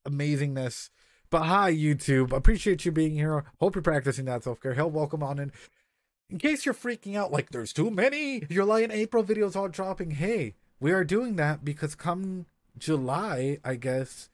amazingness. But hi, YouTube. Appreciate you being here. Hope you're practicing that self-care. Hell, welcome on in. In case you're freaking out like there's too many July and April videos all dropping, hey, we are doing that because come July, I guess,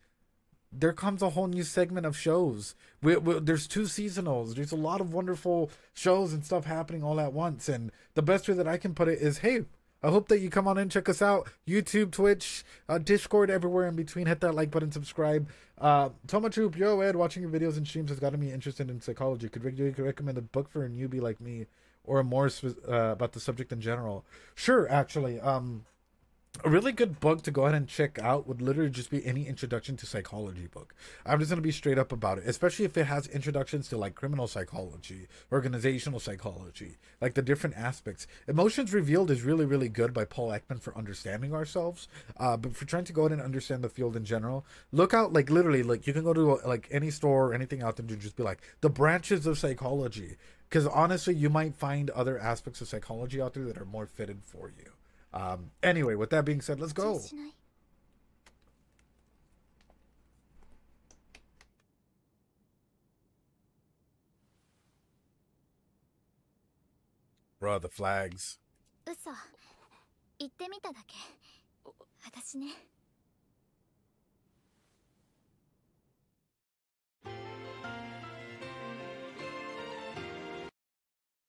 there comes a whole new segment of shows. There's two seasonals. There's a lot of wonderful shows and stuff happening all at once. And the best way that I can put it is, hey, I hope that you come on in, check us out. YouTube, Twitch, Discord, everywhere in between. Hit that like button, subscribe. Toma Troop, yo, Ed, watching your videos and streams has gotten me interested in psychology. Could you recommend a book for a newbie like me, or more about the subject in general? Sure, actually. A really good book to go ahead and check out would literally just be any introduction to psychology book. I'm just going to be straight up about it, especially if it has introductions to like criminal psychology, organizational psychology, like the different aspects. Emotions Revealed is really, really good by Paul Ekman for understanding ourselves. But for trying to go ahead and understand the field in general, look out, like literally, like you can go to like any store or anything out there to just be like the branches of psychology. Because honestly, you might find other aspects of psychology out there that are more fitted for you. Anyway, with that being said, let's go. Bro, the flags.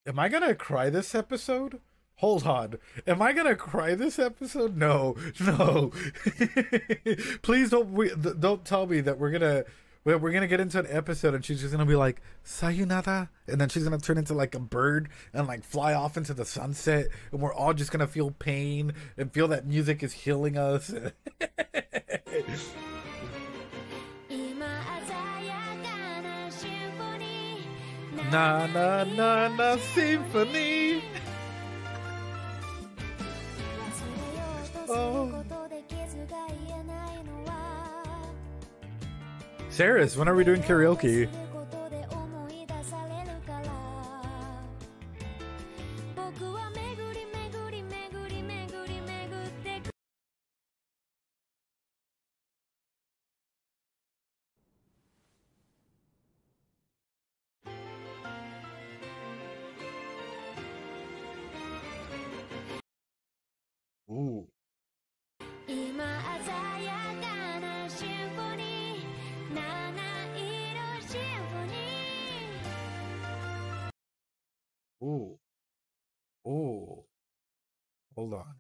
Am I gonna cry this episode? Hold on. Am I gonna cry this episode? No, no. Please don't tell me that we're gonna get into an episode and she's just gonna be like sayonara, and then she's gonna turn into like a bird and like fly off into the sunset, and we're all just gonna feel pain and feel that music is healing us. Na na na na symphony. Oh. Sarah's, when are we doing karaoke? Ooh. Ooh. Ooh. Hold on.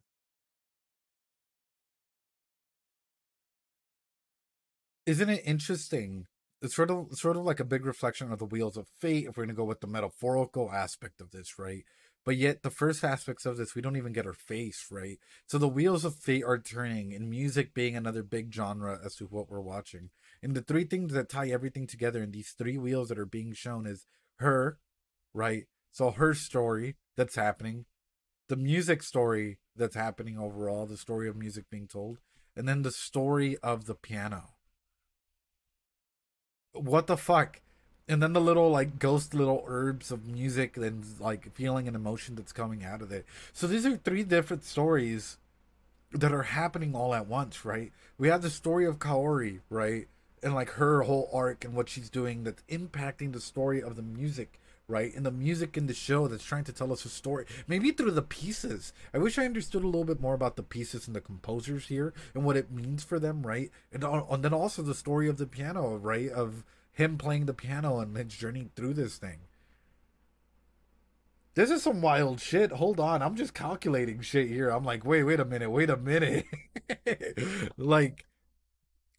Isn't it interesting? It's sort of like a big reflection of the wheels of fate if we're gonna go with the metaphorical aspect of this, right? But yet the first aspects of this we don't even get our face, right? So the wheels of fate are turning, and music being another big genre as to what we're watching. And the three things that tie everything together in these three wheels that are being shown is her, right? So her story that's happening, the music story that's happening overall, the story of music being told, and then the story of the piano. What the fuck? And then the little like ghost little herbs of music and like feeling and emotion that's coming out of it. So these are three different stories that are happening all at once, right? We have the story of Kaori, right? And like her whole arc and what she's doing that's impacting the story of the music, right? And the music in the show that's trying to tell us a story. Maybe through the pieces. I wish I understood a little bit more about the pieces and the composers here and what it means for them, right? And then also the story of the piano, right? Of him playing the piano and his journey through this thing. This is some wild shit. Hold on. I'm just calculating shit here. I'm like, wait a minute. Like,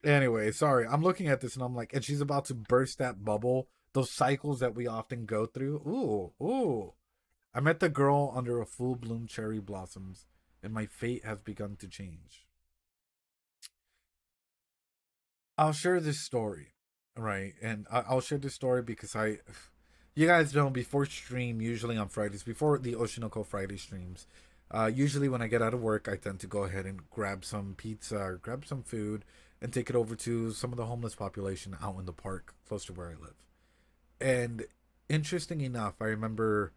anyway, sorry. I'm looking at this and I'm like, and she's about to burst that bubble. Those cycles that we often go through. Ooh. I met the girl under a full bloom cherry blossoms, and my fate has begun to change. I'll share this story, right? And I'll share this story because you guys know, before stream, usually on Fridays, before the Oshinoko Friday streams, usually when I get out of work, I tend to go ahead and grab some pizza or grab some food and take it over to some of the homeless population out in the park close to where I live. And interesting enough, I remember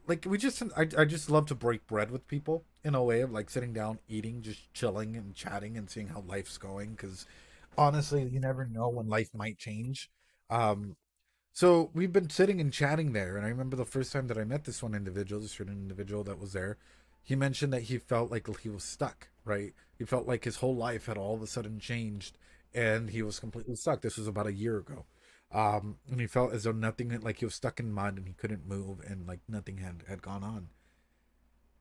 like I just love to break bread with people in a way of like sitting down, eating, just chilling and chatting and seeing how life's going, because Honestly, you never know when life might change. Um, so we've been sitting and chatting there, and I remember the first time that I met this one individual, this certain individual that was there. He mentioned that he felt like he was stuck, right? He felt like his whole life had all of a sudden changed, and he was completely stuck. This was about a year ago, and he felt as though nothing, like he was stuck in mud and he couldn't move, and like nothing had gone on.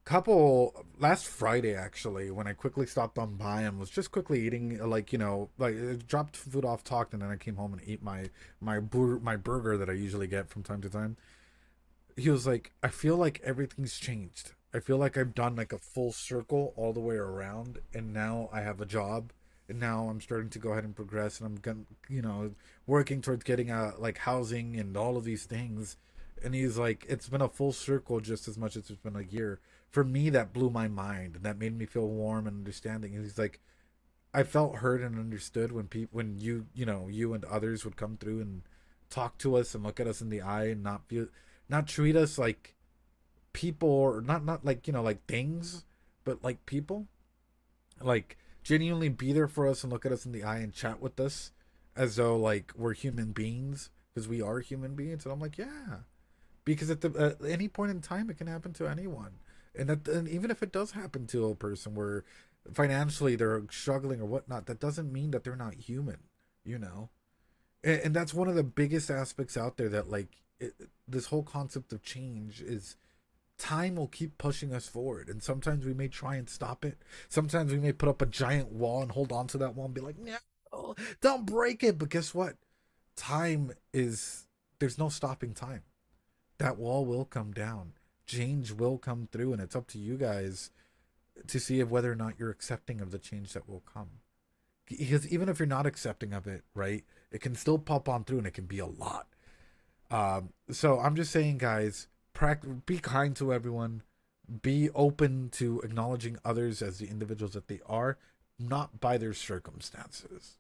Couple last Friday actually, when I quickly stopped on by and was just quickly eating, like, like dropped food off, talked, and then I came home and ate my burger that I usually get from time to time. He was like, I feel like everything's changed. I feel like I've done like a full circle all the way around, and now I have a job, and now I'm starting to go ahead and progress, and I'm going, working towards getting like housing and all of these things. And he's like, it's been a full circle just as much as it's been a year. For me, that blew my mind, and that made me feel warm and understanding. And he's like, I felt heard and understood when when you and others would come through and talk to us and look at us in the eye and not treat us like people, or not like, like things, but like people, like genuinely be there for us and look at us in the eye and chat with us as though like we're human beings, because we are human beings. And I'm like, yeah, because at any point in time it can happen to anyone. And even if it does happen to a person where financially they're struggling or whatnot, that doesn't mean that they're not human, you know. And that's one of the biggest aspects out there, that like this whole concept of change is time will keep pushing us forward, and sometimes we may try and stop it. Sometimes we may put up a giant wall and hold on to that wall and be like, no, don't break it. But guess what? Time is, there's no stopping time. That wall will come down, change will come through, and it's up to you guys to see if whether or not you're accepting of the change that will come. Because even if you're not accepting of it, right, it can still pop on through, and it can be a lot. So I'm just saying, guys, be kind to everyone, be open to acknowledging others as the individuals that they are, not by their circumstances.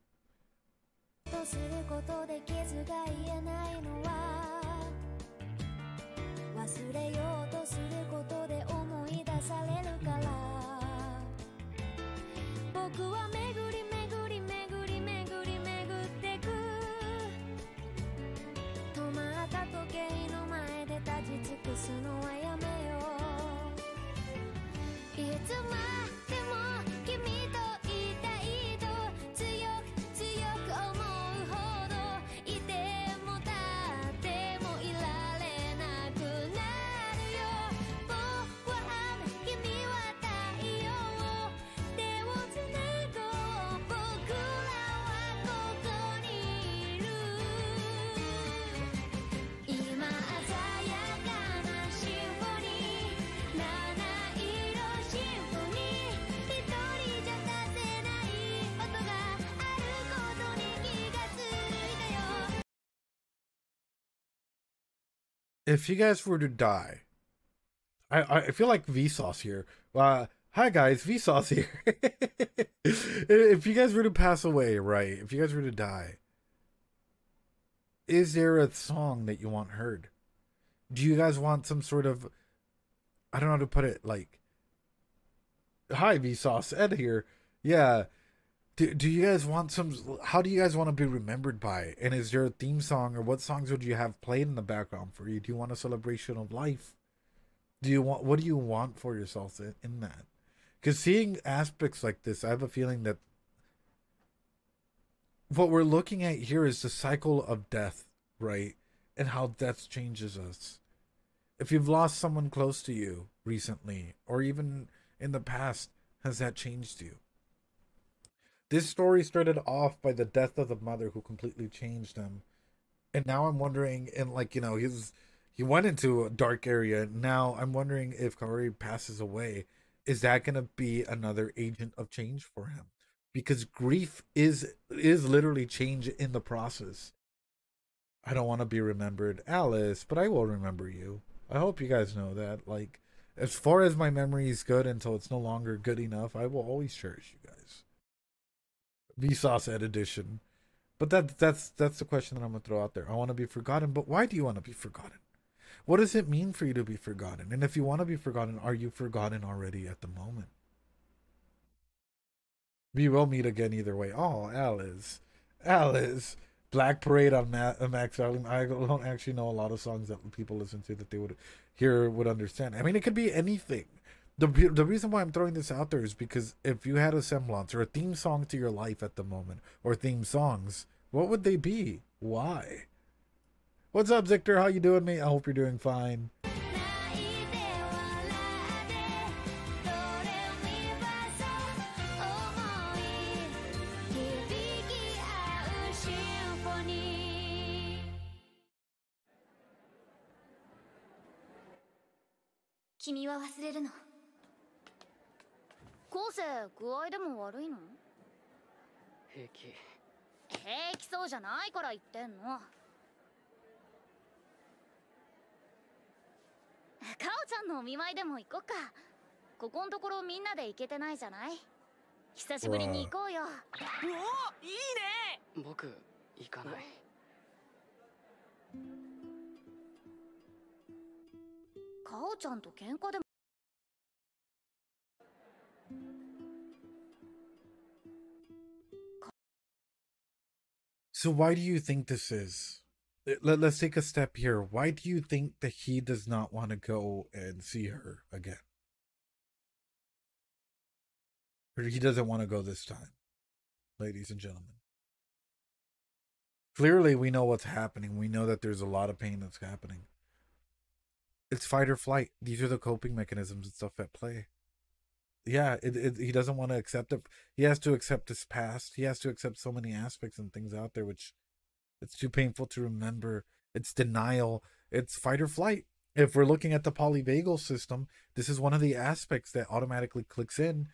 If you guys were to die, I feel like Vsauce here. Hi guys, Vsauce here. If you guys were to pass away, right? If you guys were to die, is there a song that you want heard? Do you guys want some sort of, I don't know how to put it, like, hi Vsauce, Ed here. Yeah. Do you guys want some, how do you guys want to be remembered by? And is there a theme song, or what songs would you have played in the background for you? Do you want a celebration of life? What do you want for yourself in that? Because seeing aspects like this, I have a feeling that what we're looking at here is the cycle of death, right? And how death changes us. If you've lost someone close to you recently, or even in the past, has that changed you? This story started off by the death of the mother who completely changed him. And now I'm wondering, and like, he went into a dark area. Now I'm wondering, if Kaori passes away, is that gonna be another agent of change for him? Because grief is literally change in the process. I don't want to be remembered, Alice, but I will remember you. I hope you guys know that. Like, as far as my memory is good until it's no longer good enough, I will always cherish you guys. Vsauce Ed edition. But that's the question that I'm gonna throw out there. I want to be forgotten, but why do you want to be forgotten? What does it mean for you to be forgotten? And if you want to be forgotten, are you forgotten already at the moment? We will meet again either way. Oh, Alice. Alice. Black Parade on Max Darling. I don't actually know a lot of songs that people listen to that they would understand. I mean, it could be anything. The reason why I'm throwing this out there is because if you had a semblance or a theme song to your life at the moment, or theme songs, what would they be? Why? What's up, Zictor? How you doing, mate? I hope you're doing fine. So why do you think this is? Let's take a step here. Why do you think that he does not want to go and see her again? Or he doesn't want to go this time, ladies and gentlemen. Clearly, we know what's happening. We know that there's a lot of pain that's happening. It's fight or flight. These are the coping mechanisms and stuff at play. Yeah, he doesn't want to accept it. He has to accept his past. He has to accept so many aspects and things out there, which it's too painful to remember. It's denial. It's fight or flight. If we're looking at the polyvagal system, this is one of the aspects that automatically clicks in.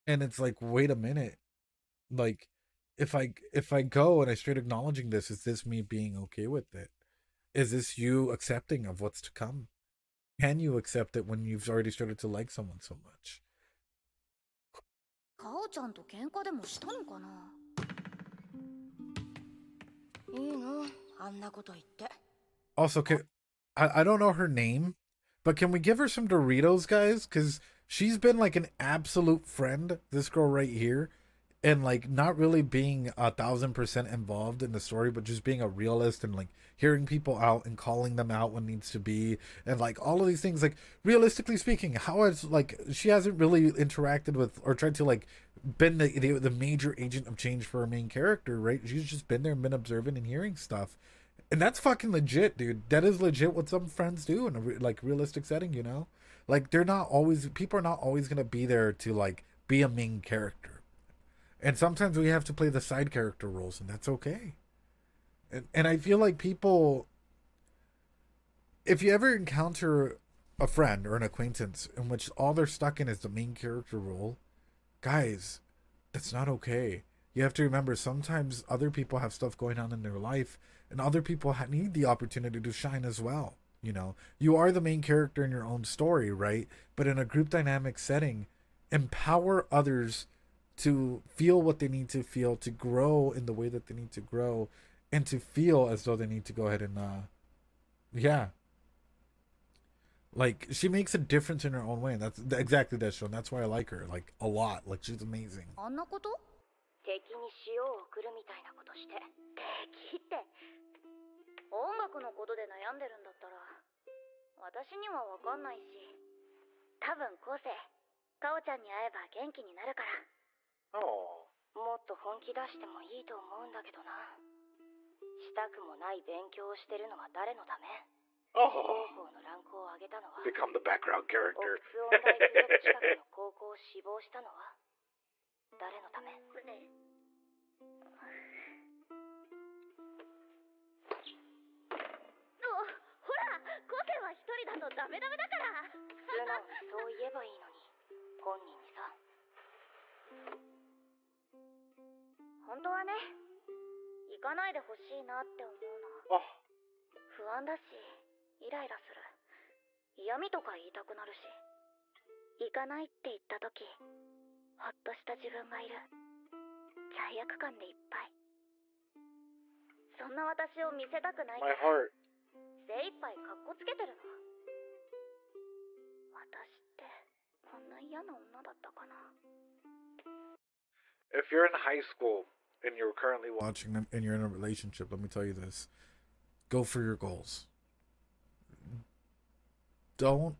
And it's like, wait a minute. Like, if I go and I start acknowledging this, is this me being okay with it? Is this you accepting of what's to come? Can you accept it when you've already started to like someone so much? Also, I don't know her name, but can we give her some Doritos, guys? Because she's been like an absolute friend, this girl right here, and like not really being 1,000% involved in the story, but just being a realist and like hearing people out and calling them out when needs to be, and like all of these things. Like, realistically speaking, how has like she hasn't really interacted with or tried to like been the major agent of change for her main character, right? She's just been there and been observing and hearing stuff, and that's fucking legit, dude. That is legit what some friends do in a like realistic setting, you know? Like, they're not always, people are not always gonna be there to like be a main character, and sometimes we have to play the side character roles, and that's okay. And I feel like people, if you ever encounter a friend or an acquaintance in which all they're stuck in is the main character role, guys, that's not okay. You have to remember, sometimes other people have stuff going on in their life, and other people need the opportunity to shine as well. You know, you are the main character in your own story, right? But in a group dynamic setting, empower others to feel what they need to feel, to grow in the way that they need to grow, and to feel as though they need to go ahead and yeah, like, she makes a difference in her own way, and that's exactly that show, and that's why I like her like a lot. Like, she's amazing. Become the background character. My heart. If you're in high school and you're currently watching them and you're in a relationship, let me tell you this. Go for your goals. Don't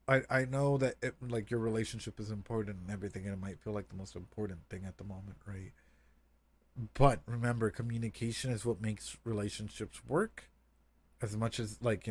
I know that like your relationship is important and everything, and it might feel like the most important thing at the moment, right? But remember, communication is what makes relationships work as much as, like,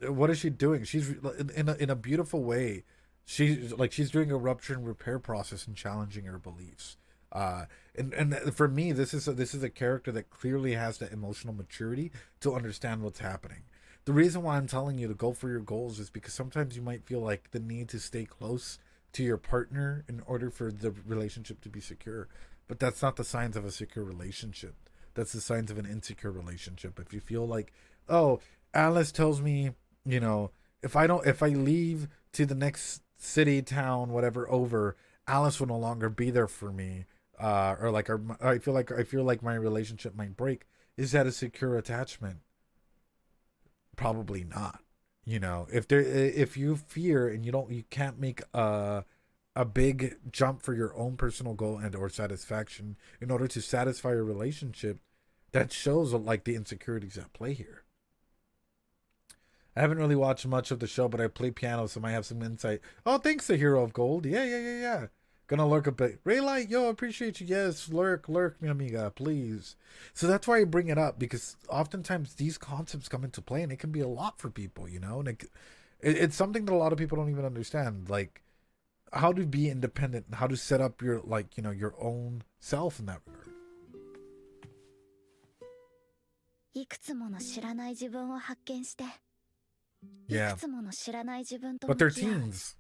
what is she doing? She's in a beautiful way. She's doing a rupture and repair process and challenging her beliefs. And for me, this is a character that clearly has the emotional maturity to understand what's happening. The reason why I'm telling you to go for your goals is because sometimes you might feel like the need to stay close to your partner in order for the relationship to be secure. But that's not the signs of a secure relationship. That's the signs of an insecure relationship. If you feel like, oh, Alice tells me, if I leave to the next city, town, whatever, over, Alice will no longer be there for me, I feel like my relationship might break. Is that a secure attachment? Probably not. If you fear and you can't make a big jump for your own personal goal and or satisfaction in order to satisfy your relationship, that shows like the insecurities at play here. I haven't really watched much of the show, but I play piano, so I might have some insight. Oh, thanks, the Hero of Gold. Yeah. Gonna lurk a bit. Raylight, yo, appreciate you. Yes, lurk, mi amiga, please. So that's why I bring it up, because oftentimes these concepts come into play, and it can be a lot for people, and it's something that a lot of people don't even understand, like how to be independent, and how to set up your your own self in that regard. Yeah, but they're teens.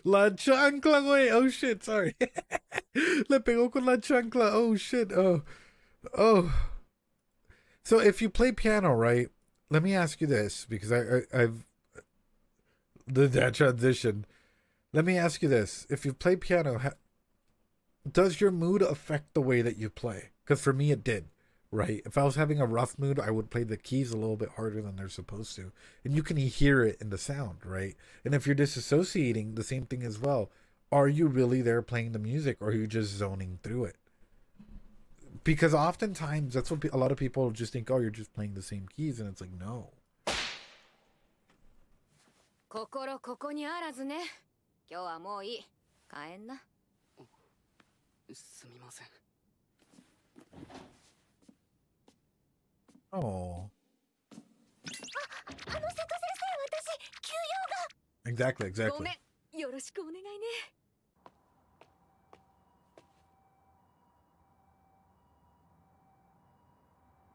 La chancla, güey. Oh shit, sorry. Le pegó con la chancla. Oh shit. Oh. So if you play piano, right? Let me ask you this, because I've that transition. Let me ask you this: if you play piano, does your mood affect the way that you play? Because for me, it did. Right? If I was having a rough mood, I would play the keys a little bit harder than they're supposed to. And you can hear it in the sound, right? And if you're disassociating, the same thing as well. Are you really there playing the music, or are you just zoning through it? Because oftentimes, that's what a lot of people just think, oh, you're just playing the same keys. And it's like, no. Oh. Exactly.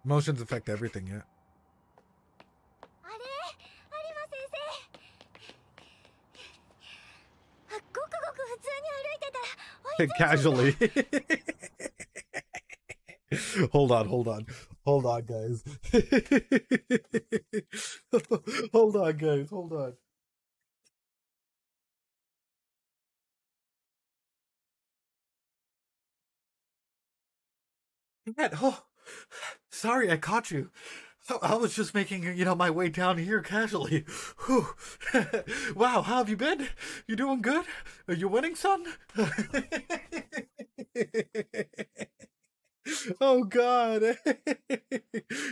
Emotions affect everything, yeah. Casually. Hold on, guys. Hold on. Oh, sorry, I caught you. I was just making, my way down here casually. Wow, how have you been? You doing good? Are you winning, son? Oh, God.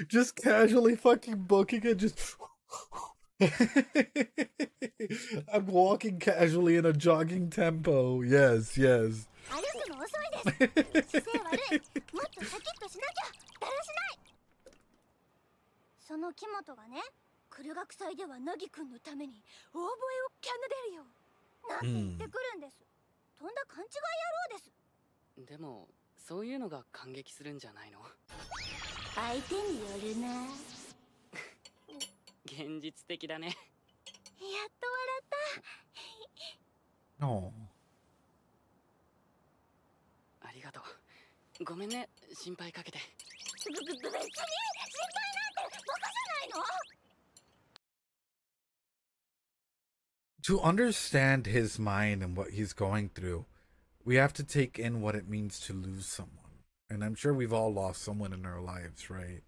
Just casually fucking booking it, just... I'm walking casually in a jogging tempo. Yes. その木本がね、黒学祭ではナギくんのために大声をキャナデるよ。なんて言ってくるんです。とんだ勘違い野郎です。でも、そういうのが感激するんじゃないの？相手によるな。現実的だね。やっと笑った。Oh. ありがとう。ごめんね、心配かけて。別に心配なんてバカじゃないの？To understand his mind and what he's going through, we have to take in what it means to lose someone. And I'm sure we've all lost someone in our lives, right?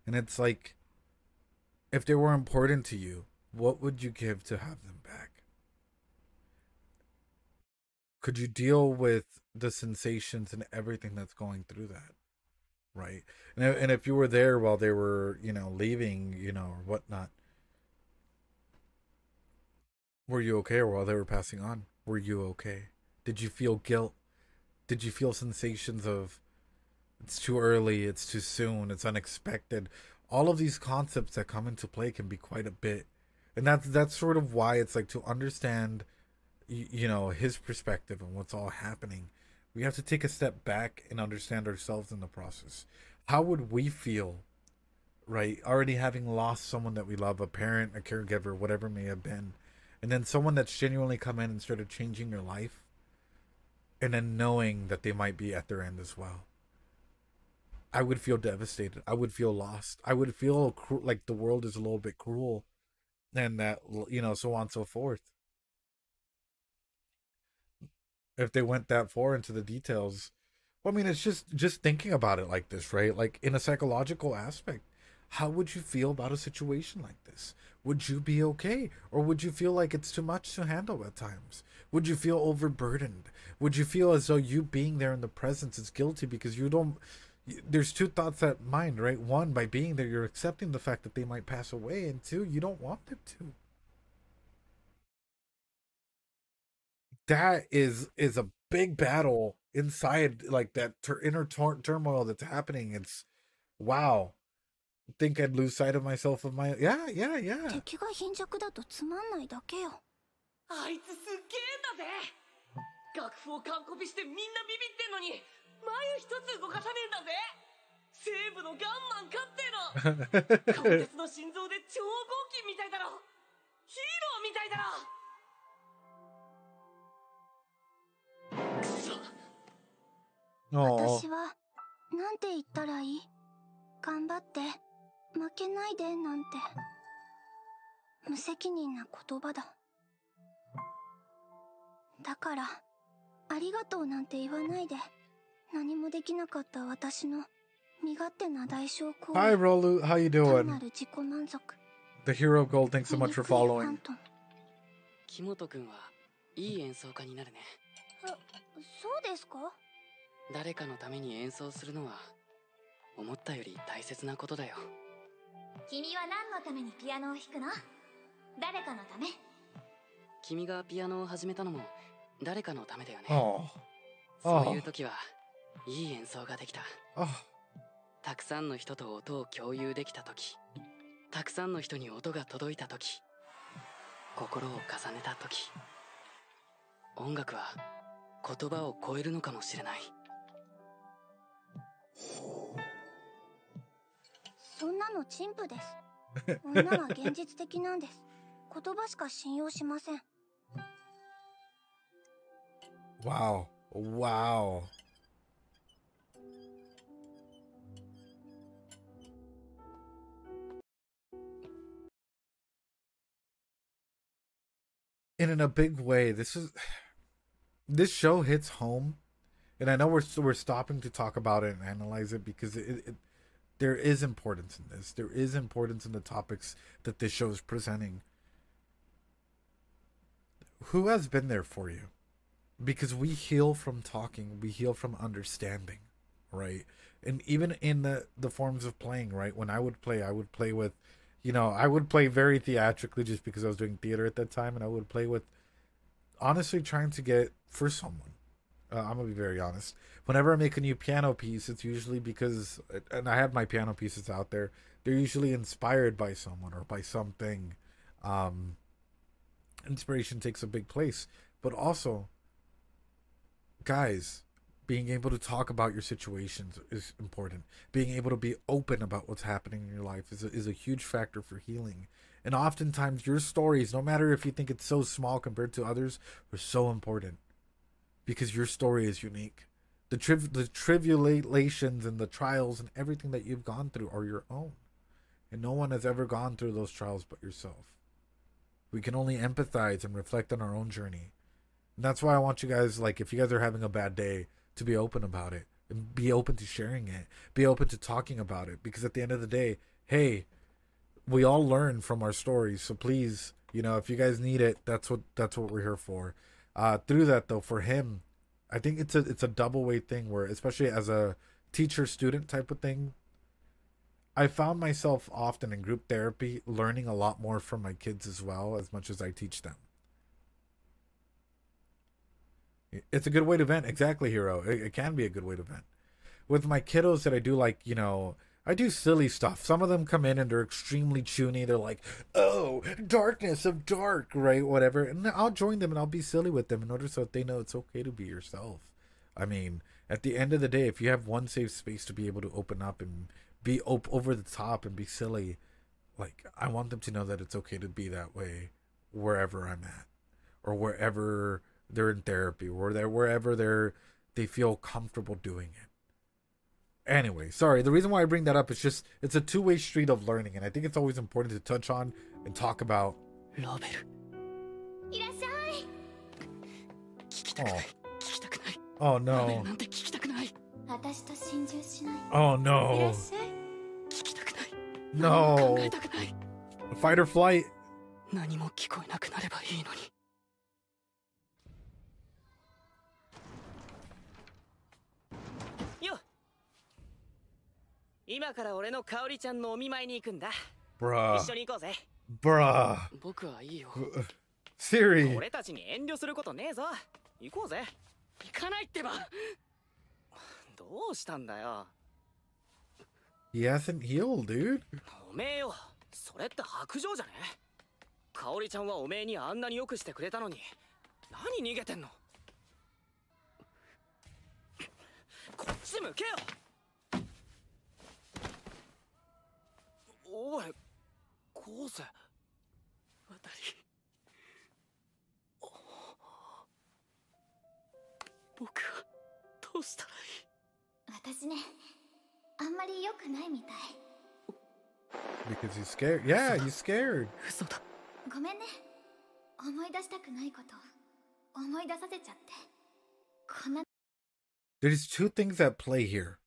And it's like, If they were important to you, what would you give to have them back? Could you deal with the sensations and everything that's going through that? Right. And if you were there while they were, leaving, or whatnot, were you okay? Or while they were passing on, were you okay? Did you feel guilt? Did you feel sensations of it's too early, it's too soon, it's unexpected? All of these concepts that come into play can be quite a bit. And that's sort of why it's like, to understand his perspective and what's all happening, we have to take a step back and understand ourselves in the process. How would we feel, right, already having lost someone that we love, a parent, a caregiver, whatever it may have been, and then someone that's genuinely come in and started changing your life, and then knowing that they might be at their end as well? I would feel devastated. I would feel lost. I would feel like the world is a little bit cruel, and that, so on and so forth. If they went that far into the details, well, I mean, it's just thinking about it like this, right? Like, in a psychological aspect, how would you feel about a situation like this? Would you be okay? Or would you feel like it's too much to handle at times? Would you feel overburdened? Would you feel as though you being there in the presence is guilty because you don't... There's two thoughts at mind, right? One, by being there, you're accepting the fact that they might pass away. And two, you don't want them to. That is a big battle inside, like, that inner turmoil that's happening. It's... wow. Think I'd lose sight of myself of my... yeah. 敵が貧弱だとつまんないだけよ。あいつすっげえんだぜ。楽譜を完コピしてみんなビビってんのに眉一つ動かさねえんだぜ。西部のガンマンかっての。鋼鉄の心臓で超合金みたいだろ。ヒーローみたいだろ。くそ。私はなんて言ったらいい？頑張って負けないでなんて無責任な言葉だ。だからありがとうなんて言わないで、何もできなかった私の身勝手な代償行為。 Hi Rolu, how you doing? 単なる自己満足。 The Hero Gold, thanks so much for following. 木本くんはいい演奏家になるね。そうですか？誰かのために演奏するのは思ったより大切なことだよ。君は何のためにピアノを弾くの？誰かのため？君がピアノを始めたのも誰かのためだよね。そういう時はいい演奏ができた。たくさんの人と音を共有できた時、たくさんの人に音が届いた時、心を重ねた時、音楽は言葉を超えるのかもしれない。そんなの陳腐です。女は現実的なんです。言葉しか信用しません。Wow. Wow. And in a big way, this show hits home, and I know we're stopping to talk about it and analyze it because there is importance in this. There is importance in the topics that this show is presenting. Who has been there for you? Because we heal from talking, we heal from understanding, right? And even in the forms of playing, right? When I would play with, I would play very theatrically just because I was doing theater at that time, and I would play with, honestly, trying to get for someone. I'm gonna be very honest. Whenever I make a new piano piece, it's usually because, and I have my piano pieces out there, they're usually inspired by someone or by something. Inspiration takes a big place, but also, guys, being able to talk about your situations is important. Being able to be open about what's happening in your life is a huge factor for healing. And oftentimes your stories, no matter if you think it's so small compared to others, are so important because your story is unique. The tribulations and the trials and everything that you've gone through are your own. And no one has ever gone through those trials but yourself. We can only empathize and reflect on our own journey. And that's why I want you guys, like, if you guys are having a bad day, to be open about it. And be open to sharing it. Be open to talking about it. Because at the end of the day, hey, we all learn from our stories. So please, you know, if you guys need it, that's what we're here for. Through that though, for him, I think it's a double way thing where, especially as a teacher student type of thing, I found myself often in group therapy learning a lot more from my kids as well, as much as I teach them. It's a good way to vent. Exactly, Hero. It can be a good way to vent. With my kiddos that I do, like, you know, I do silly stuff. Some of them come in and they're extremely chuny. They're like, oh, darkness of dark, right? Whatever. And I'll join them and I'll be silly with them in order so that they know it's okay to be yourself. I mean, at the end of the day, if you have one safe space to be able to open up and be over the top and be silly, like, I want them to know that it's okay to be that way wherever I'm at, or wherever they're in therapy, or wherever they feel comfortable doing it. Anyway, sorry, the reason why I bring that up is just, it's a two-way street of learning, and I think it's always important to touch on and talk about. Oh no. Oh no. No. Fight or flight. 何も聞こえなくなればいいのに。よっ。今から俺の香織ちゃんのお見舞いに行くんだ。Bruh. 一緒に行こうぜ。Bruh. 僕はいいよ。Siri. 俺たちに遠慮することねえぞ。行こうぜ。行かないってば。どうしたんだよ。He hasn't healed, dude. おめえよ。それって白状じゃね？香織ちゃんはおめえにあんなによくしてくれたのに、何逃げてんの？こっち向けよ。おい、こうせ。渡り。僕はどうしたらいい？私ね、あんまり良くないみたい。Because he's scared. Yeah, he's scared. 嘘だ。ごめんね。思い出したくないこと思い出させちゃって。こんな。There's two things at play here.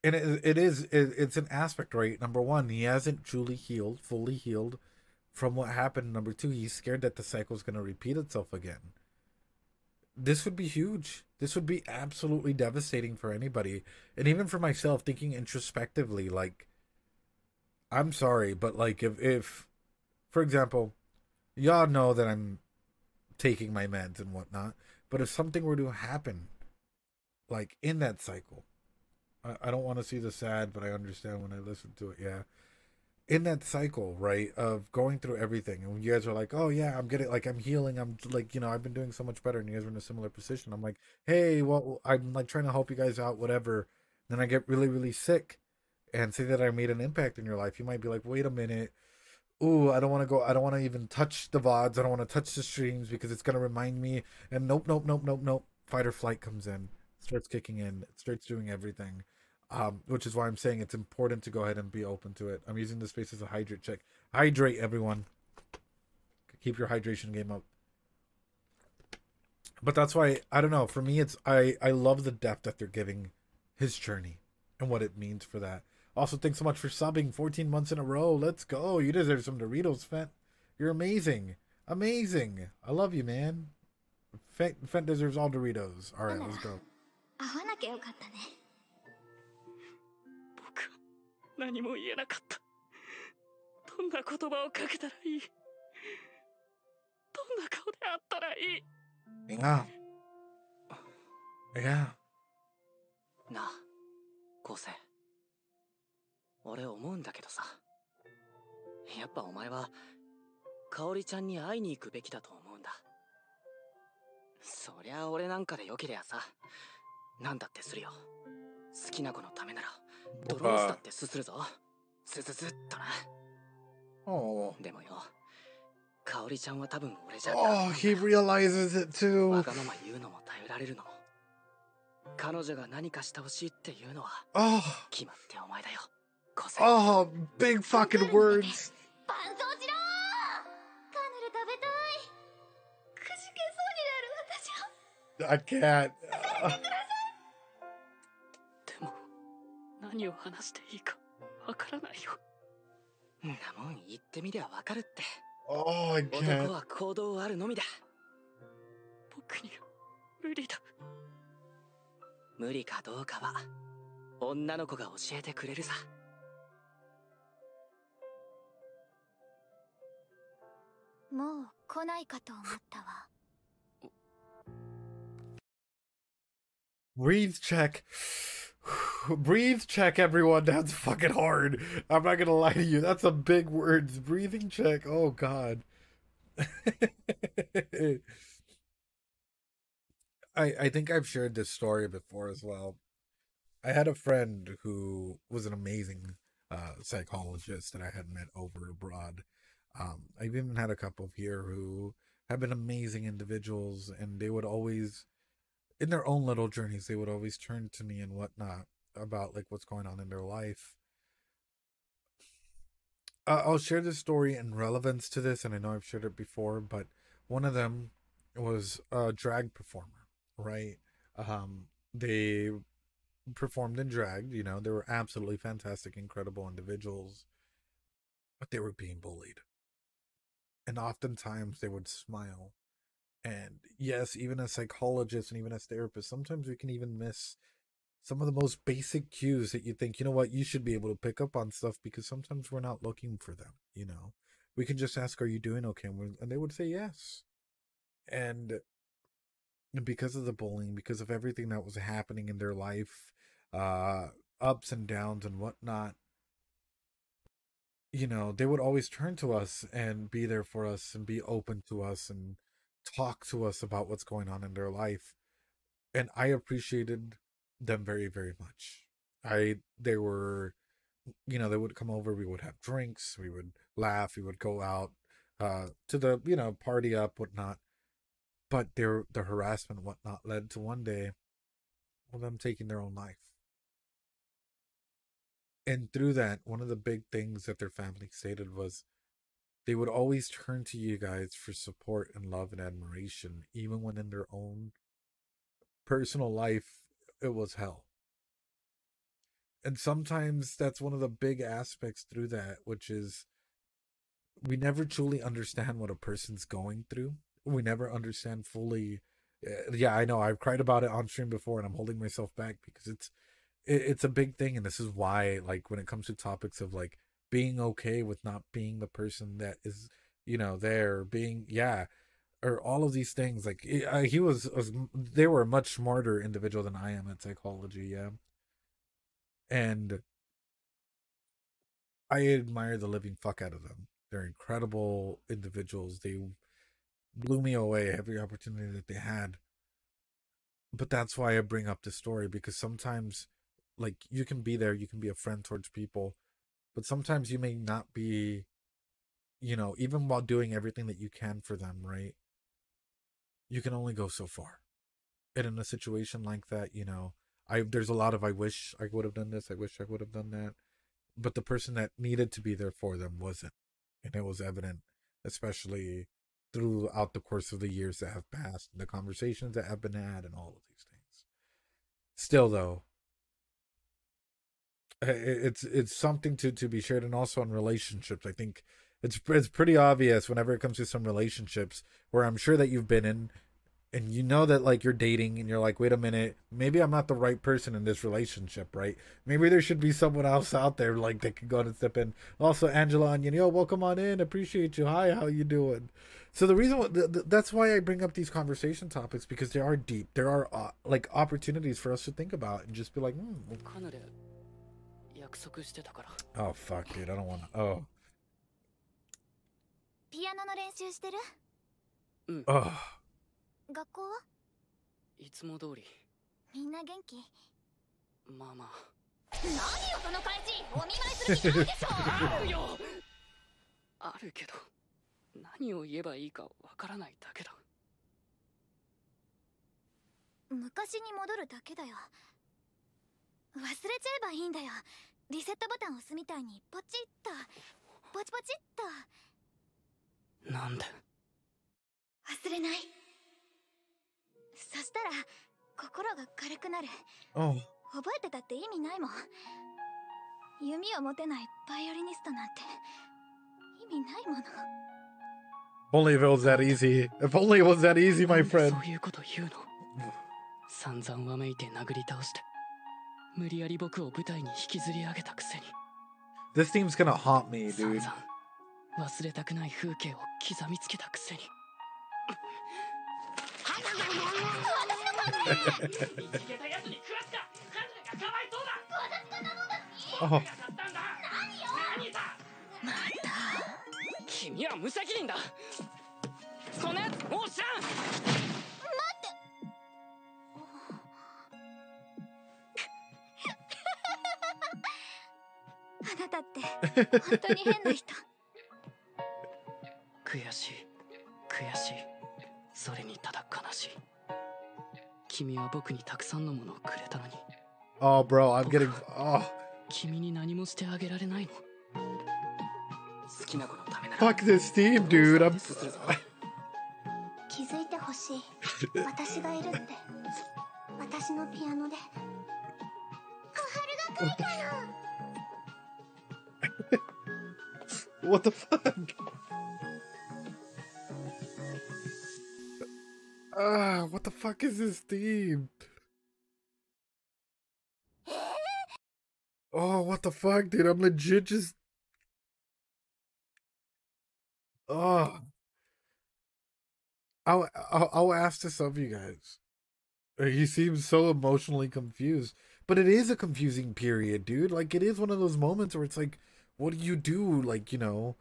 And it's an aspect, right? Number one, he hasn't truly healed, fully healed from what happened. Number two, he's scared that the cycle is going to repeat itself again. This would be huge. This would be absolutely devastating for anybody. And even for myself, thinking introspectively, like, I'm sorry, but like if for example, y'all know that I'm taking my meds and whatnot, but if something were to happen, like in that cycle, I don't want to see the sad, but I understand when I listen to it. Yeah. In that cycle, right, of going through everything, and when you guys are like, oh yeah, I'm getting, like, I'm healing, I'm like, you know, I've been doing so much better, and you guys are in a similar position. I'm like, hey, well, I'm like trying to help you guys out, whatever. Then I get really, really sick and say that I made an impact in your life. You might be like, wait a minute. Ooh, I don't want to even touch the VODs. I don't want to touch the streams because it's going to remind me. And nope. Fight or flight comes in, starts kicking in, it starts doing everything. Which is why I'm saying it's important to go ahead and be open to it. I'm using this space as a hydrate check. Hydrate, everyone. Keep your hydration game up. But that's why, I don't know, for me, it's, I love the depth that they're giving his journey and what it means for that. Also, thanks so much for subbing 14 months in a row. Let's go. You deserve some Doritos, Fent. You're amazing. Amazing. I love you, man. Fent deserves all Doritos. All right, let's go. 何も言えなかった。どんな言葉をかけたらいい？どんな顔であったらいい？なあ、昴生。俺思うんだけどさ。やっぱお前は香織ちゃんに会いに行くべきだと思うんだ。そりゃ俺なんかでよけりゃさ、なんだってするよ。好きな子のためなら。ドロースだってすするぞ。すすすっとな。でもよ、香織ちゃんは多分俺じゃ。Oh, he realizes it too. わがまま言うのも頼られるのも。彼女が何かしてほしいっていうのは決まってお前だよ。Oh, big fucking words. 伴奏しろー。カヌレ食べたい。くじけそうになる私は。I can't. 何を話していいかわからないよ。もん言ってみりゃわかるって。 Oh, I 男 can't. は行動あるのみだ。僕には無理だ。無理かどうかは女の子が教えてくれるさ。もう来ないかと思ったわ。 Breathe check. Breathe check, everyone. That's fucking hard. I'm not gonna lie to you. That's some big words. Breathing check. Oh, God. I think I've shared this story before as well. I had a friend who was an amazing psychologist that I had met over abroad. I've even had a couple here who have been amazing individuals, and they would always, in their own little journeys, they would always turn to me and whatnot about like what's going on in their life. I'll share this story in relevance to this, and I know I've shared it before, but one of them was a drag performer, right? They performed in drag, you know, they were absolutely fantastic, incredible individuals, but they were being bullied. And oftentimes they would smile. And yes, even as psychologists and even as therapists, sometimes we can even miss some of the most basic cues that you think, you know what, you should be able to pick up on stuff, because sometimes we're not looking for them, you know. We can just ask, are you doing okay? And they would say yes. And because of the bullying, because of everything that was happening in their life, ups and downs and whatnot, you know, they would always turn to us and be there for us and be open to us and talk to us about what's going on in their life. And I appreciated them very, very much. They were, you know, they would come over, we would have drinks, we would laugh, we would go out to the, you know, party up, whatnot. But the harassment, whatnot, led to one day of them taking their own life. And through that, one of the big things that their family stated was they would always turn to you guys for support and love and admiration, even when in their own personal life it was hell. And sometimes that's one of the big aspects through that, which is we never truly understand what a person's going through. We never understand fully. Yeah, I know I've cried about it on stream before, and I'm holding myself back because it's a big thing. And this is why, like, when it comes to topics of like being okay with not being the person that is, you know, there, being, yeah, or all of these things, like he was they were a much smarter individual than I am at psychology, yeah. And I admire the living fuck out of them. They're incredible individuals. They blew me away every opportunity that they had. But that's why I bring up this story, because sometimes, like, you can be there, you can be a friend towards people, but sometimes you may not be, you know, even while doing everything that you can for them, right? You can only go so far. And in a situation like that, you know, there's a lot of I wish I would have done this, I wish I would have done that. But the person that needed to be there for them wasn't. And it was evident, especially throughout the course of the years that have passed, and the conversations that have been had, and all of these things. Still, though, it's something to be shared. And also in relationships, I think it's pretty obvious whenever it comes to some relationships where I'm sure that you've been in, and you know that like you're dating and you're like, wait a minute, maybe I'm not the right person in this relationship, right? Maybe there should be someone else out there like that can go and step in. Also, Angela, and yo, welcome on in, appreciate you. Hi, how you doing? So the reason that's why I bring up these conversation topics, because they are deep. There are like opportunities for us to think about and just be like, oh fuck, dude, I don't want to. Oh. ピアノの練習してる？Oh. 学校は？いつも通り。みんな元気？まあまあ。何よその返し！お見舞いする気ないでしょ！あるよ！あるけど、何を言えばいいかわからないだけだ。昔に戻るだけだよ。忘れちゃえばいいんだよ。リセットボタンを押すみたいにポチッと、ポチポチッと。なんで？忘れない。そしたら心が軽くなる。Oh. 覚えてたって意味ないもん。弓を持てないバイオリニストなんて Only if it was that easy. If only it was that easy, my friend. そういうこと言うの。散々わめいて殴り倒して、無理やり僕を舞台に引きずり上げたくせに。This team's gonna haunt me, dude. 散々忘れたくない風景を刻みつけたくせに。Oh. 君は無責任だ。そんなやつもう知らん。あなたって本当に変な人。悔しい、悔しい。それにただ悲しい。君は僕にたくさんのものをくれたのに。Oh, bro, I'm getting. Oh. 君に何もしてあげられないの。好きな子のためなら。Fuck this team, dude. I'm. 気づいてほしい。私がいるって。私のピアノで。春が来るかな。What the fuck? What the fuck is this theme? Oh, what the fuck, dude? I'm legit just. Oh. I'll ask this of you guys. He seems so emotionally confused. But it is a confusing period, dude. Like, it is one of those moments where it's like, what do you do? Like, you know,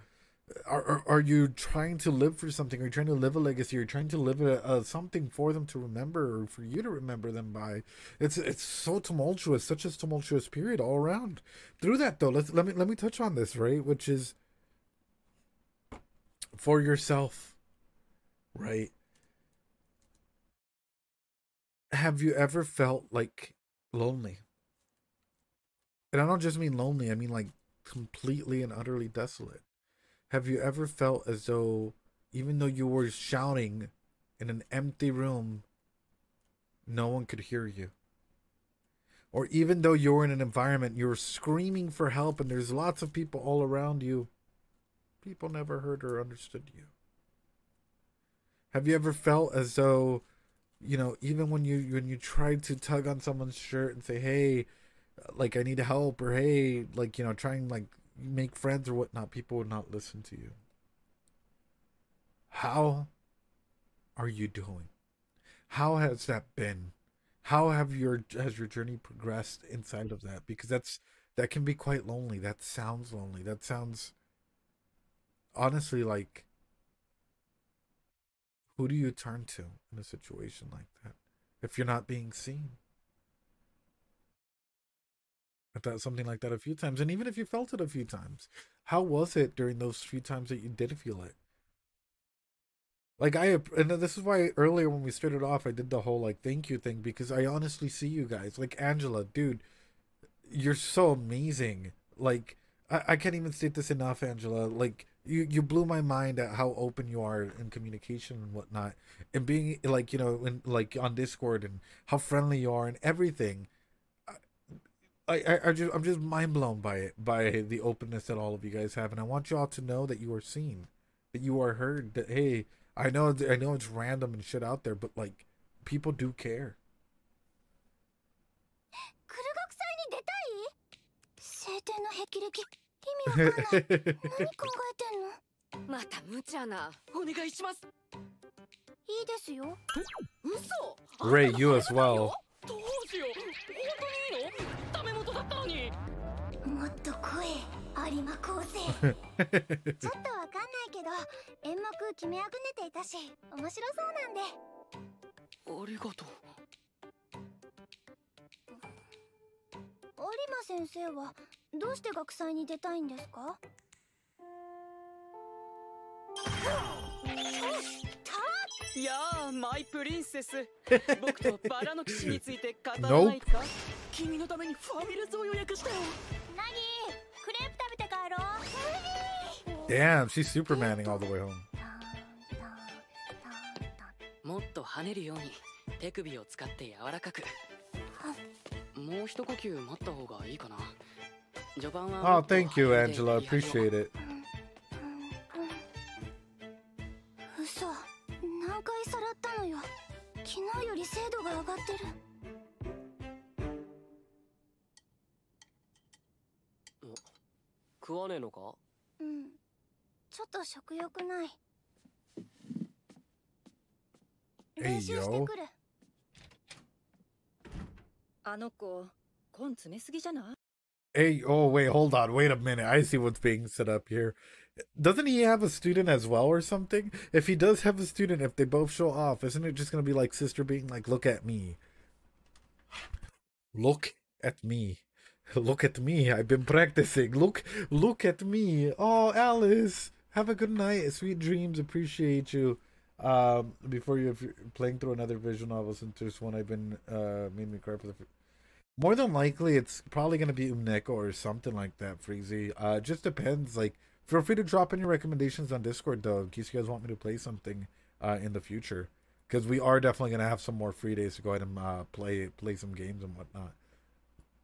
are you trying to live for something? Are you trying to live a legacy? Are you trying to live something for them to remember, or for you to remember them by? It's so tumultuous, such a tumultuous period all around. Through that though, let me touch on this, right? Which is for yourself, right? Have you ever felt like lonely? And I don't just mean lonely, I mean like completely and utterly desolate. Have you ever felt as though, even though you were shouting in an empty room, no one could hear you? Or even though you were in an environment, you were screaming for help and there's lots of people all around you, people never heard or understood you? Have you ever felt as though, you know, even when you tried to tug on someone's shirt and say, hey, like I need help, or hey, like, you know, try and like make friends or whatnot, people would not listen to you? How are you doing? How has that been? How has your journey progressed inside of that? Because that can be quite lonely. That sounds lonely. That sounds honestly like, who do you turn to in a situation like that if you're not being seen? I've thought something like that a few times, and even if you felt it a few times, how was it during those few times that you did feel it? Like and this is why earlier when we started off, I did the whole like thank you thing, because I honestly see you guys. Like Angela, dude, you're so amazing. Like I can't even state this enough, Angela. Like you blew my mind at how open you are in communication and whatnot, and being like, you know, in, like on Discord, and how friendly you are and everything. I'm just mind blown by it, by the openness that all of you guys have, and I want you all to know that you are seen, that you are heard. That hey, I know it's random and shit out there, but like people do care. 黒学祭に出たい？晴天の霹靂、意味わかんない。何考えてんの？また無茶な。お願いします。いいですよ。嘘。Ray, you as well. どうしよう。本当にいいの？ダメ元だったのに。もっと声有馬高生。ちょっとわかんないけど演目決めあぐねていたし面白そうなんで。ありがとう。有馬先生はどうして学祭に出たいんですか？いやー、マイプリンセス。僕とバラの騎士について語らないか？君のためにファミレスを予約したよ。何？クレープ食べて帰ろう。Damn, she's Supermaning all the way home. もっと跳ねるように手首を使って柔らかく。もう一呼吸待った方がいいかな。序盤は。Oh, thank you, Angela. Appreciate it. 嘘、何回さらったのよ。昨日より精度が上がってる。食わねえのか？うん、ちょっと食欲ない。練習してくる。あの子、根詰めすぎじゃない？ Hey, oh, wait, hold on. Wait a minute. I see what's being set up here. Doesn't he have a student as well or something? If he does have a student, if they both show off, isn't it just going to be like sister being like, look at me? Look at me. Look at me. I've been practicing. Look at me. Oh, Alice. Have a good night. Sweet dreams. Appreciate you. Before you're playing through another visual novel, since there's one I've been, made me cry for the... More than likely, it's probably going to be Umneko or something like that, Freezy. Just depends. Like, feel free to drop in your recommendations on Discord, though, in case you guys want me to play something in the future. Because we are definitely going to have some more free days to go ahead and play some games and whatnot.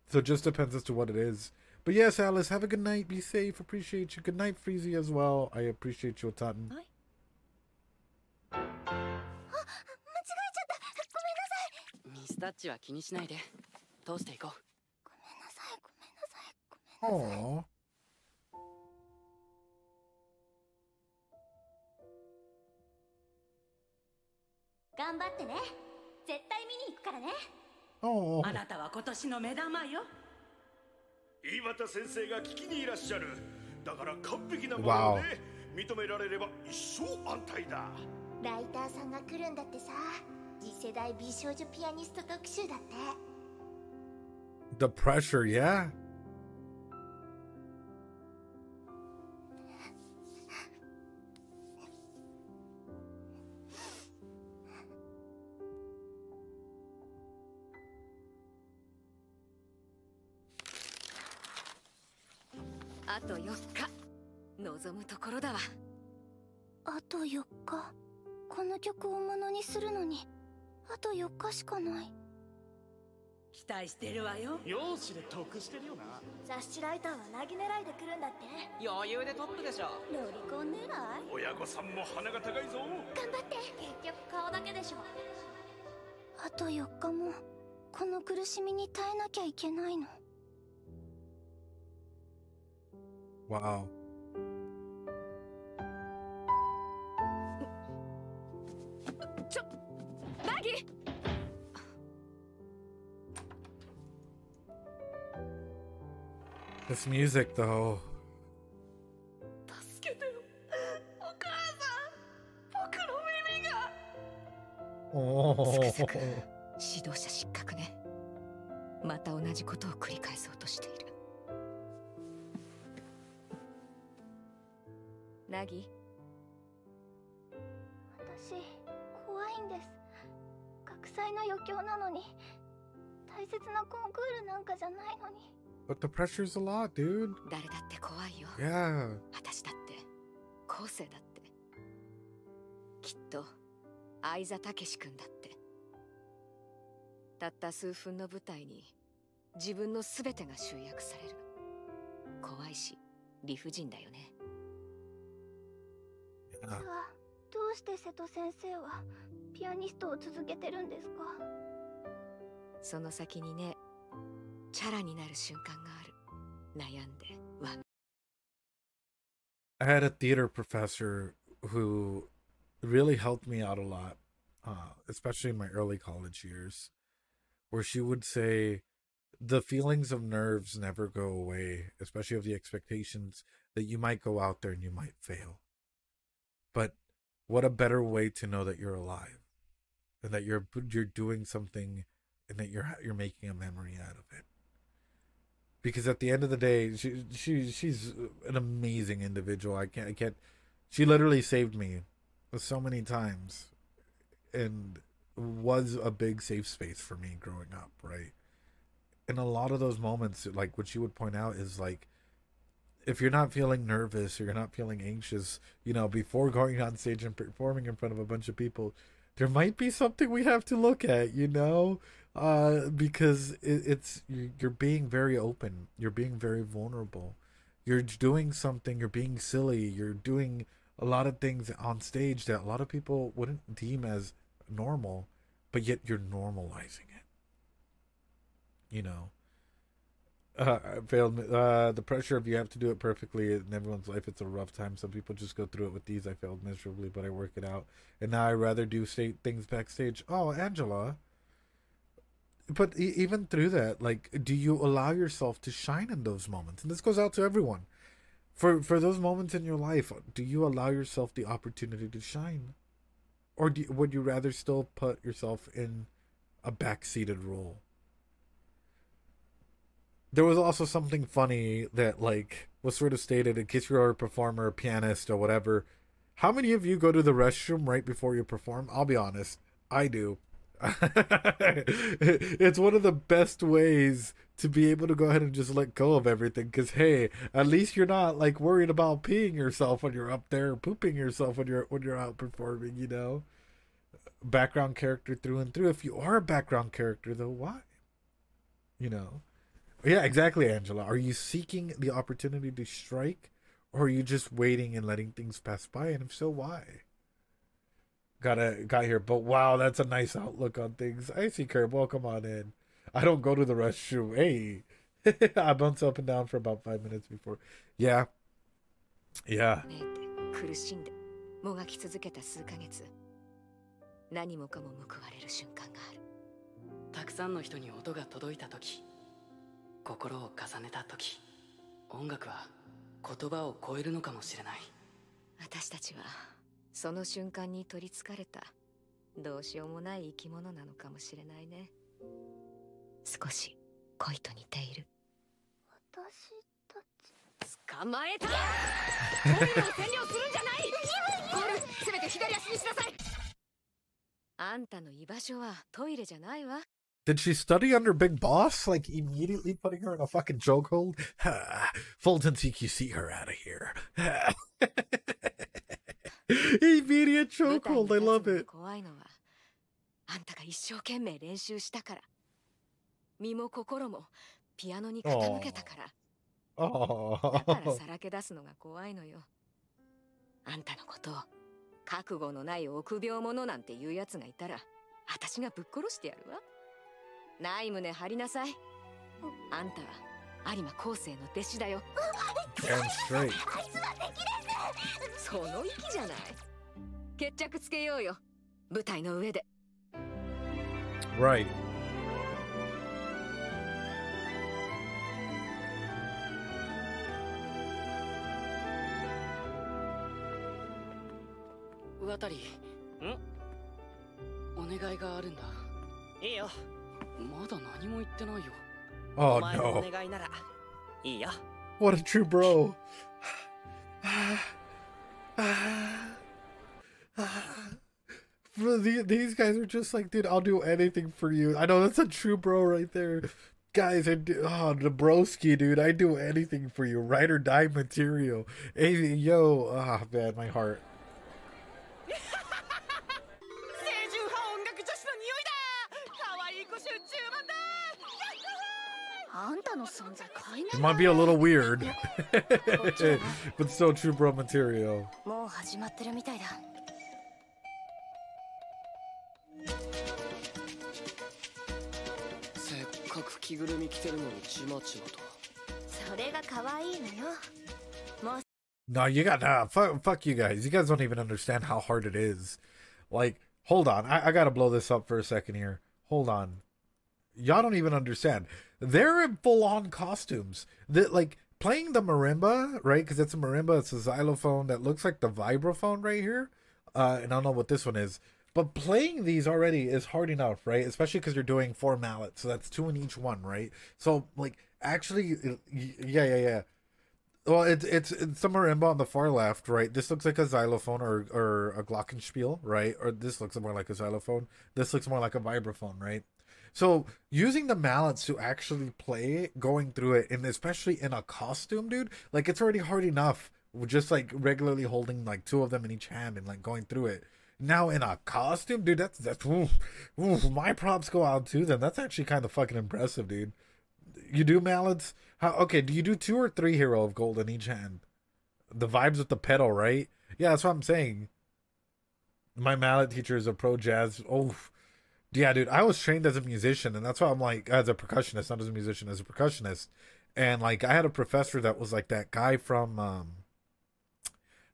So it just depends as to what it is. But yes, Alice, have a good night. Be safe. Appreciate you. Good night, Freezy, as well. I appreciate you, Otaten. Hi. あ、間違えちゃった。ごめんなさい。ミスタッチは気にしないで。通していこう。ごめんなさい、ごめんなさい、ごめんなさい。Aww. 頑張ってね。絶対見に行くからね。Oh. あなたは今年の目玉よ。井端先生が聞きにいらっしゃる。だから完璧なもので認められれば一生安泰だ。ライターさんが来るんだってさ。次世代美少女ピアニスト特集だって。The pressure, yeah. あと4日望むところだわ。あと4日。この曲をものにするのにあと4日しかない。期待してるわよ。容姿で得してるよな。雑誌ライターはなぎ狙いで来るんだって。余裕でトップでしょ。ロリコン狙い。親御さんも鼻が高いぞ。頑張って。結局顔だけでしょ。あと4日もこの苦しみに耐えなきゃいけないの。Wow. Maggie! This music, though. 助けてよ。お母さん。僕の耳が。Oh. つくづく指導者失格ね。また同じことを繰り返そうとしている。ナギ。私怖いんです。学祭の余興なのに、大切なコンクールなんかじゃないのに。But the pressure's a lot, dude. 誰だって怖いよ。Yeah. 私だって後世だって。きっと相座武君だって。たった数分の舞台に自分の全てが集約される。怖いし理不尽だよね。じゃあどうして瀬戸先生はピアニストを続けてるんですか？その先にね、チャラになる瞬間がある。悩んでは。I had a theater professor who really helped me out a lot, especially in my early college years, where she would say, the feelings of nerves never go away, especially of the expectations that you might go out there and you might fail. But what a better way to know that you're alive and that you're doing something and that you're making a memory out of it. Because at the end of the day, she's an amazing individual. I can't. She literally saved me so many times, and was a big safe space for me growing up, right? And a lot of those moments, like what she would point out, is like, if you're not feeling nervous or you're not feeling anxious, you know, before going on stage and performing in front of a bunch of people, there might be something we have to look at, you know, because you're being very open, you're being very vulnerable, you're doing something, you're being silly, you're doing a lot of things on stage that a lot of people wouldn't deem as normal, but yet you're normalizing it. You know, I failed. The pressure of you have to do it perfectly in everyone's life. It's a rough time. Some people just go through it with these. I failed miserably, but I work it out. And now I rather do things backstage. Oh, Angela. But even through that, like, do you allow yourself to shine in those moments? And this goes out to everyone. For those moments in your life, do you allow yourself the opportunity to shine? Or would you rather still put yourself in a backseated role? There was also something funny that, like, was sort of stated, in case you're a performer, a pianist, or whatever. How many of you go to the restroom right before you perform? I'll be honest. I do. It's one of the best ways to be able to go ahead and just let go of everything, because hey, at least you're not like worried about peeing yourself when you're up there, or pooping yourself when you're out performing, you know. Background character through and through. If you are a background character though, why? You know. Yeah, exactly, Angela. Are you seeking the opportunity to strike, or are you just waiting and letting things pass by? And if so, why? Got here, but wow, that's a nice outlook on things. I see, Curb. Welcome on in. I don't go to the restroom. Hey, I bounce up and down for about 5 minutes before. Yeah. Yeah. 苦しんでもがき続けた数ヶ月、何もかも報われる瞬間がある。たくさんの人に音が届いた時、心を重ねた時、音楽は言葉を超えるのかもしれない。私たちはその瞬間に取りつかれたどうしようもない生き物なのかもしれないね。少し恋と似ている。私たち捕まえた。トイレを占領するんじゃない。ゴール、せめて左足にしなさい。あんたの居場所はトイレじゃないわ。Did she study under Big Boss? Like, immediately putting her in a fucking chokehold? Fulton TQC her out of here. Immediate chokehold. I love it. 怖いのはあんたが一生懸命練習したから。身も心もピアノに傾けたから。だからさらけ出すのが怖いのよ。あんたのことを覚悟のない臆病者なんていうやつがいたら、私がぶっ殺してやるわ。ない胸張りなさい。あんたは有馬昴生の弟子だよ。その息じゃない。決着つけようよ。舞台の上で。Right. Watari. お願いがあるんだ。いいよ。まだ何も言ってないよ。Oh お前の no. お願いならいいよ。What a true bro. These guys are just like, dude, I'll do anything for you. I know that's a true bro right there. Guys, the broski, dude, I do anything for you. Ride or die material. Hey, yo, man, my heart. あんたの存在買い It might be a little weird, but still true bro material. もう始まってるみたいだ。せっかく着ぐるみ着てるのにちまちまと。それが可愛いのよ。もう No, you got fuck you guys. You guys don't even understand how hard it is. Like, hold on. I gotta blow this up for a second here. Hold on. Y'all don't even understand. They're in full-on costumes. That, like, playing the marimba, right? Because it's a marimba, it's a xylophone that looks like the vibraphone right here. And I don't know what this one is. But playing these already is hard enough, right? Especially because you're doing 4 mallets. So that's 2 in each one, right? So, like, actually, yeah. Well, it's the marimba on the far left, right? This looks like a xylophone or a glockenspiel, right? Or this looks more like a xylophone. This looks more like a vibraphone, right? So using the mallets to actually play it, going through it, and especially in a costume, dude, like it's already hard enough just like regularly holding like 2 of them in each hand and like going through it. Now in a costume, dude, that's my props go out to them. That's actually kind of fucking impressive, dude. You do mallets? Okay, do you do 2 or 3 Hero of Gold in each hand? The vibes with the pedal, right? Yeah, that's what I'm saying. My mallet teacher is a pro jazz. Oh, yeah, dude. I was trained as a musician, and that's why I'm like, as a percussionist, not as a musician, as a percussionist. And like, I had a professor that was like that guy from,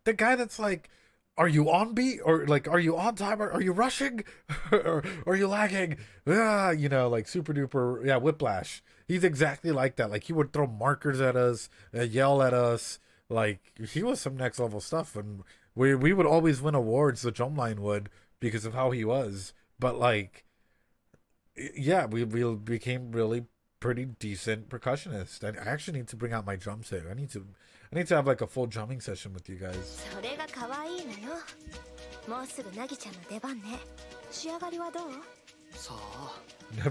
the guy that's like, are you on beat, or like, are you on time, or are you rushing, or are you lagging? Ah, you know, like super duper, yeah, Whiplash. He's exactly like that. Like, he would throw markers at us, yell at us. Like, he was some next level stuff, and we would always win awards. The drumline would, because of how he was. But like, yeah, we became really pretty decent percussionists. I actually need to bring out my drum set. I need to have like a full drumming session with you guys.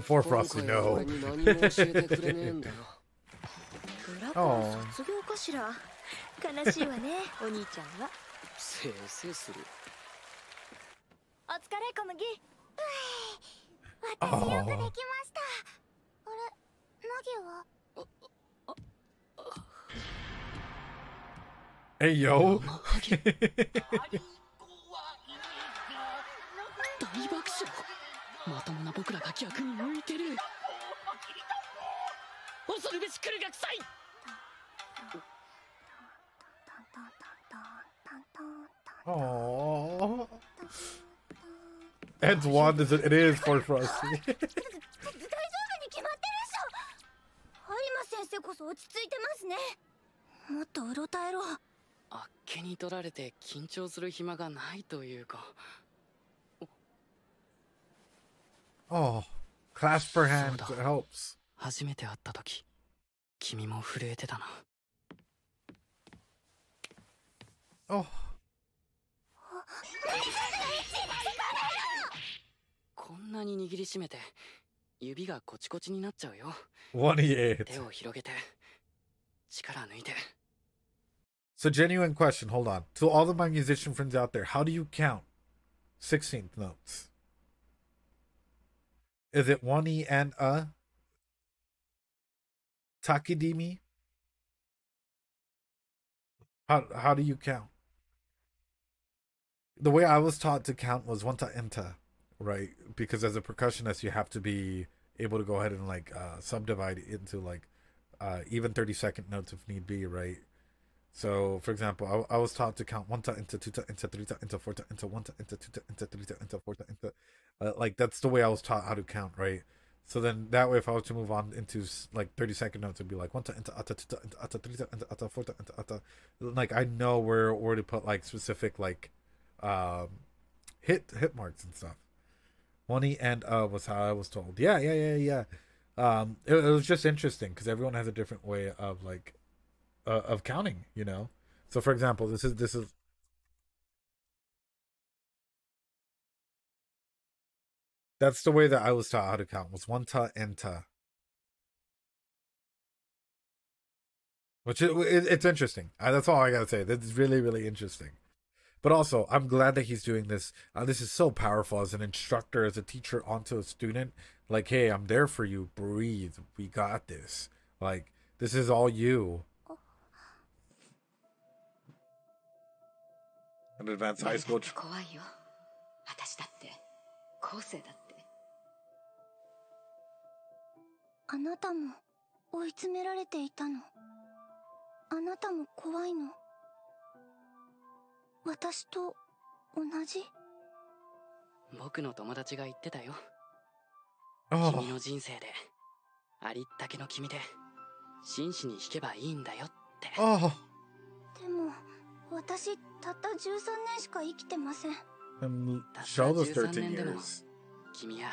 For Frosty, no. Oh. 悲しいわね、お兄ちゃんは。せいせいする。お疲れ小麦。私よくできました。あれ、ナギは？Hey yo. 大爆笑。まともな僕らが逆に向いてる。恐るべし来るが臭い。Oh, Ed's wand is it is for Frosty. 大丈夫に決まってるでしょ。有馬先生こそ落ち着いてますね。もっとうろたえろ。あっけに取られて緊張する暇がないというか。Oh, clasp her hand helps. 初めて会った時、君も震えてたな。Oh. こんなに握りしめて指がコチコチになっちゃうよ。188. 手を広げて力抜いて。So, genuine question, hold on. To all of my musician friends out there, how do you count 16th notes? Is it 1E and a? Takidimi? How do you count? The way I was taught to count was 1 ta enta, right? Because as a percussionist, you have to be able to go ahead and like subdivide into like even 30-second notes if need be, right? So, for example, I was taught to count 1 ta enta, 2 ta enta, 3 ta enta, 4 ta enta, 1 ta enta, 2 ta enta, 3 ta enta, 4 ta enta. Like, that's the way I was taught how to count, right? So then that way, if I was to move on into like 30-second notes, it'd be like 1 ta enta, ata, 2 ta enta, ata, 3 ta enta, ata, 4 ta enta, ata. Like, I know where to put like specific like hit marks and stuff. 1E and was how I was told. Yeah. It was just interesting because everyone has a different way of like of counting, you know. So for example, this is that's the way that I was taught how to count, was 1 ta enta. Which it's interesting. That's all I gotta say. That's really, really interesting. But also, I'm glad that he's doing this. This is so powerful as an instructor, as a teacher onto a student. Like, hey, I'm there for you. Breathe. We got this. Like, this is all you. An advanced high school. 怖いよ。私だって後世だって。あなたも追い詰められていたの。あなたも怖いの。私と同じ。僕の友達が言ってたよ。Oh. 君の人生でありったけの君で真摯に弾けばいいんだよって。Oh. でも私たった13年しか生きてません。たった13年でも君や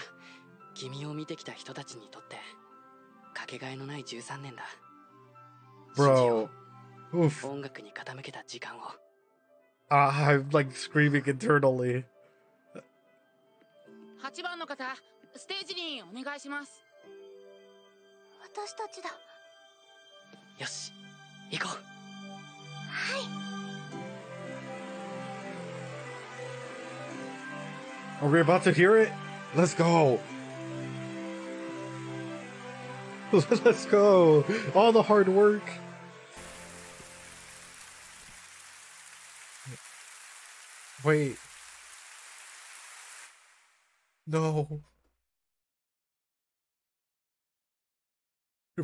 君を見てきた人たちにとってかけがえのない13年だ。 Bro. Oof. 音楽に傾けた時間を。I'm like screaming internally. 8番の方、ステージにお願いします。私たちだ。よし、行こう。はい。Are we about to hear it? Let's go. Let's go. All the hard work. Wait. No.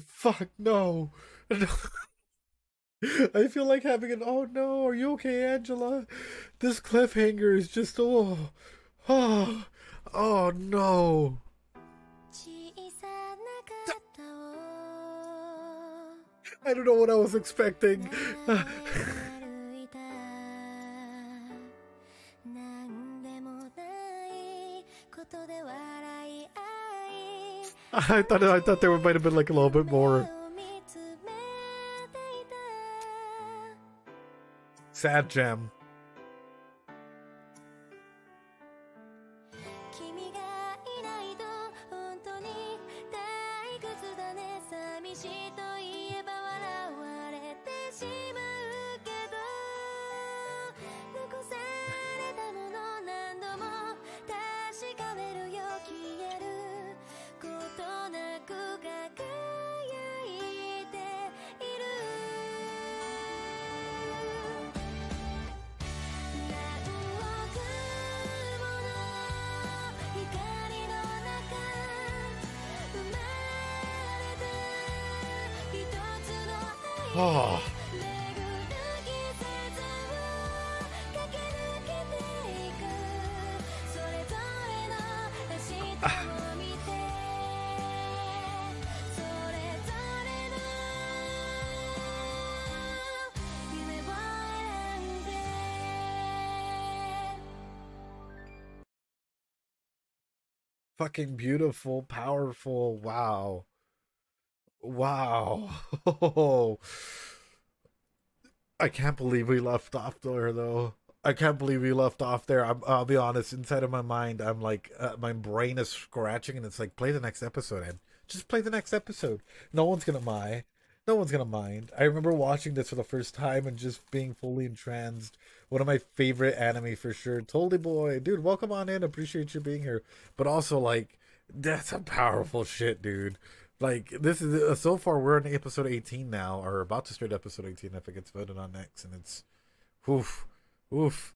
Fuck, no. No. I feel like having an, oh no, are you okay, Angela? This cliffhanger is just, oh, oh, oh no. I don't know what I was expecting. I thought there might have been like a little bit more. Sad gem. Oh. Fucking beautiful, powerful, wow. Wow. I can't believe we left off there, though. I can't believe we left off there. I'll be honest, inside of my mind, I'm like, my brain is scratching, and it's like, play the next episode, Ed. Just play the next episode. No one's gonna mind. No one's gonna mind. I remember watching this for the first time and just being fully entranced. One of my favorite anime for sure. Totally boy. Dude, welcome on in. Appreciate you being here. But also, like, that's some powerful shit, dude. Like, this is, so far, we're in episode 18 now, or about to start episode 18 if it gets voted on next, and it's, oof, oof.